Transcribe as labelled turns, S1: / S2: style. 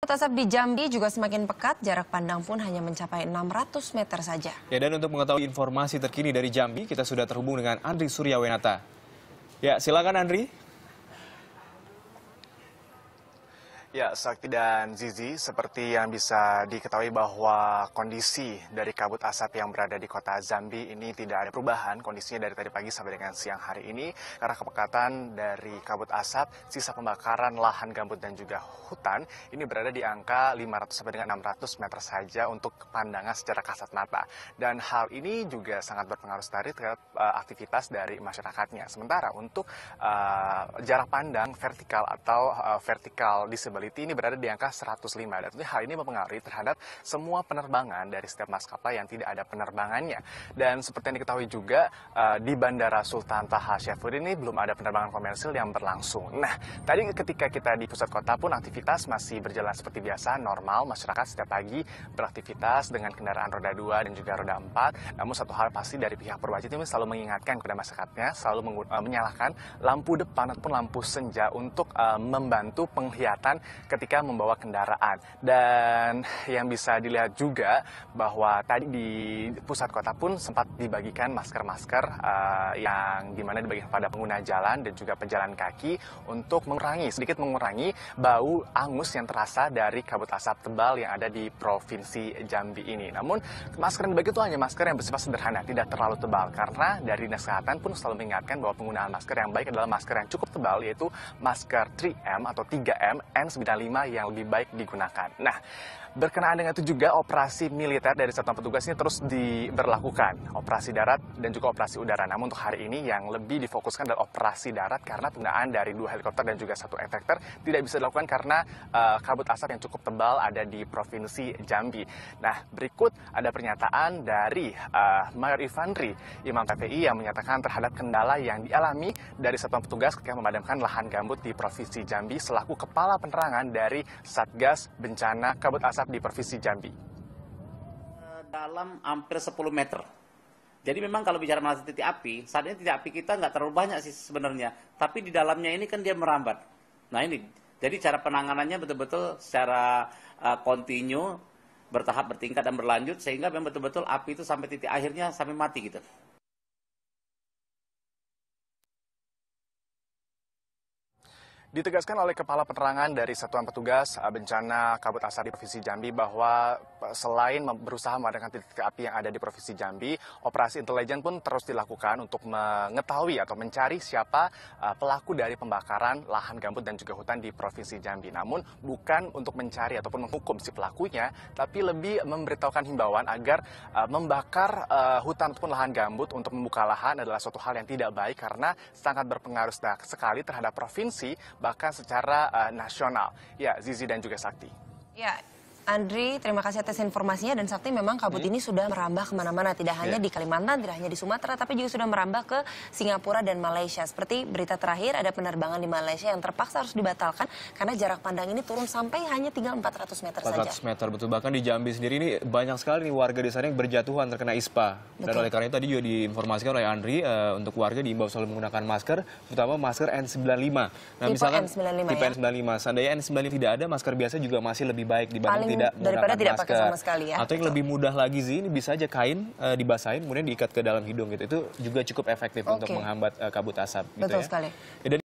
S1: Kabut asap di Jambi juga semakin pekat, jarak pandang pun hanya mencapai 600 meter saja.
S2: Ya, dan untuk mengetahui informasi terkini dari Jambi, kita sudah terhubung dengan Andri Suryawenata. Ya, silakan Andri.
S3: Ya, Sakti dan Zizi, seperti yang bisa diketahui bahwa kondisi dari kabut asap yang berada di kota Jambi ini tidak ada perubahan kondisinya dari tadi pagi sampai dengan siang hari ini karena kepekatan dari kabut asap, sisa pembakaran lahan gambut dan juga hutan ini berada di angka 500 sampai dengan 600 meter saja untuk pandangan secara kasat mata. Dan hal ini juga sangat berpengaruh sekali terhadap aktivitas dari masyarakatnya. Sementara untuk jarak pandang vertikal atau vertikal disability ini berada di angka 105 dan tentunya hal ini mempengaruhi terhadap semua penerbangan dari setiap maskapai yang tidak ada penerbangannya. Dan seperti yang diketahui juga di Bandara Sultan Taha Syafuddin ini belum ada penerbangan komersil yang berlangsung. Nah, tadi ketika kita di pusat kota pun aktivitas masih berjalan seperti biasa, normal. Masyarakat setiap pagi beraktivitas dengan kendaraan roda 2 dan juga roda 4. Namun satu hal pasti dari pihak perwajib ini selalu mengingatkan kepada masyarakatnya, selalu menyalakan lampu depan ataupun lampu senja untuk membantu penglihatan ketika membawa kendaraan. Dan yang bisa dilihat juga bahwa tadi di pusat kota pun sempat dibagikan masker-masker yang dimana dibagikan pada pengguna jalan dan juga pejalan kaki untuk sedikit mengurangi bau angus yang terasa dari kabut asap tebal yang ada di Provinsi Jambi ini. Namun masker yang dibagi itu hanya masker yang bersifat sederhana, tidak terlalu tebal, karena dari Dinas Kesehatan pun selalu mengingatkan bahwa penggunaan masker yang baik adalah masker yang cukup tebal, yaitu masker 3M atau 3M N95 yang lebih baik digunakan. Nah, berkenaan dengan itu juga operasi militer dari satuan petugas ini terus diberlakukan, operasi darat dan juga operasi udara. Namun untuk hari ini yang lebih difokuskan adalah operasi darat karena penggunaan dari 2 helikopter dan juga 1 efektor tidak bisa dilakukan karena kabut asap yang cukup tebal ada di Provinsi Jambi. Nah, berikut ada pernyataan dari Mayor Ivandri, Imam PPI, yang menyatakan terhadap kendala yang dialami dari satuan petugas ketika memadamkan lahan gambut di Provinsi Jambi selaku Kepala Penerangan dari Satgas Bencana Kabut Asap di Provinsi Jambi.
S4: Dalam hampir 10 meter. Jadi memang kalau bicara masalah titik api, saat ini titik api kita nggak terlalu banyak sih sebenarnya. Tapi di dalamnya ini kan dia merambat. Nah ini, jadi cara penanganannya betul-betul secara kontinu, bertahap, bertingkat, dan berlanjut. Sehingga memang betul-betul api itu sampai titik akhirnya, sampai mati gitu.
S3: Ditegaskan oleh Kepala Penerangan dari Satuan Petugas Bencana Kabut Asap di Provinsi Jambi bahwa selain berusaha memadamkan titik api yang ada di Provinsi Jambi, operasi intelijen pun terus dilakukan untuk mengetahui atau mencari siapa pelaku dari pembakaran lahan gambut dan juga hutan di Provinsi Jambi. Namun bukan untuk mencari ataupun menghukum si pelakunya, tapi lebih memberitahukan himbauan agar membakar hutan ataupun lahan gambut untuk membuka lahan adalah suatu hal yang tidak baik karena sangat berpengaruh sekali terhadap provinsi, bahkan secara nasional. Ya, Zizi dan juga Sakti.
S1: Ya, Andri, terima kasih atas informasinya. Dan Sakti, memang kabut ini sudah merambah kemana-mana. Tidak hanya di Kalimantan, tidak hanya di Sumatera, tapi juga sudah merambah ke Singapura dan Malaysia. Seperti berita terakhir, ada penerbangan di Malaysia yang terpaksa harus dibatalkan karena jarak pandang ini turun sampai hanya tinggal 400 meter saja.
S2: 400 meter, betul. Bahkan di Jambi sendiri ini banyak sekali nih warga di sana yang berjatuhan terkena ispa. Dan oleh karena itu tadi juga diinformasikan oleh Andri, untuk warga diimbau selalu menggunakan masker, terutama masker N95. Nah, misalkan tipe N95, seandainya N95 tidak ada, masker biasa juga masih lebih baik dibanding
S1: daripada tidak pakai sama sekali ya.
S2: Atau yang lebih mudah lagi sih, ini bisa aja kain dibasahin kemudian diikat ke dalam hidung gitu. Itu juga cukup efektif untuk menghambat kabut asap.
S1: Betul
S2: gitu ya.
S1: sekali.